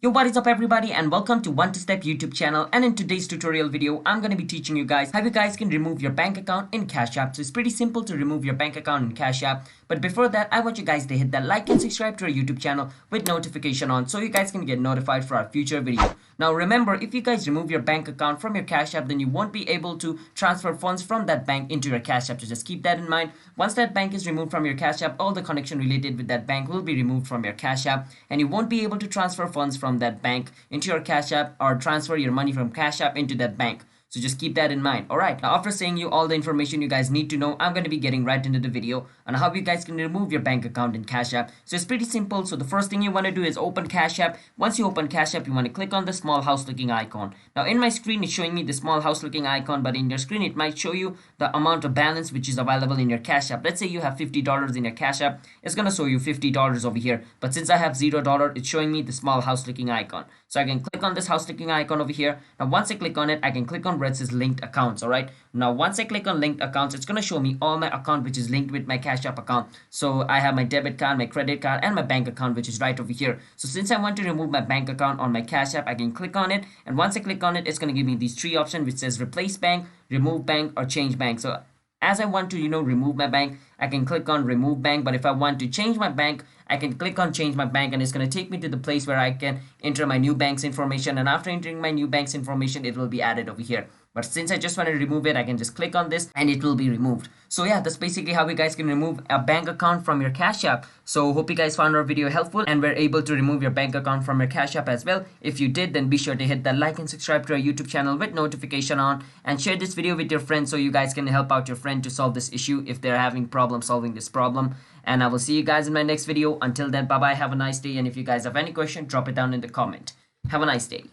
Yo, what is up everybody, and welcome to One to Step YouTube channel. And in today's tutorial video, I'm going to be teaching you guys how you guys can remove your bank account in Cash App. So it's pretty simple to remove your bank account in Cash App. But before that, I want you guys to hit that like and subscribe to our YouTube channel with notification on so you guys can get notified for our future video. Now remember, if you guys remove your bank account from your Cash App, then you won't be able to transfer funds from that bank into your Cash App. So just keep that in mind. Once that bank is removed from your Cash App, all the connection related with that bank will be removed from your Cash App, and you won't be able to transfer funds from that bank into your Cash App or transfer your money from Cash App into that bank. So just keep that in mind. Alright, now after saying you all the information you guys need to know, I'm going to be getting right into the video on how you guys can remove your bank account in Cash App. So it's pretty simple. So the first thing you want to do is open Cash App. Once you open Cash App, you want to click on the small house looking icon. Now in my screen, it's showing me the small house looking icon, but in your screen, it might show you the amount of balance which is available in your Cash App. Let's say you have $50 in your Cash App. It's going to show you $50 over here. But since I have $0, it's showing me the small house looking icon. So I can click on this house looking icon over here. Now once I click on it, I can click on where it says linked accounts. All right, now once I click on linked accounts, it's going to show me all my account which is linked with my Cash App account. So I have my debit card, my credit card, and my bank account, which is right over here. So since I want to remove my bank account on my Cash App, I can click on it, and once I click on it, it's going to give me these three options which says replace bank, remove bank, or change bank. So as I want to remove my bank, I can click on remove bank. But if I want to change my bank, I can click on change my bank, and it's going to take me to the place where I can enter my new bank's information, and after entering my new bank's information, it will be added over here. But since I just want to remove it, I can just click on this and it will be removed. So yeah, that's basically how you guys can remove a bank account from your Cash App. So hope you guys found our video helpful and were able to remove your bank account from your Cash App as well. If you did, then be sure to hit that like and subscribe to our YouTube channel with notification on, and share this video with your friends so you guys can help out your friend to solve this issue if they're having problem solving this problem. And I will see you guys in my next video. Until then, bye bye, have a nice day, and if you guys have any question, drop it down in the comment. Have a nice day.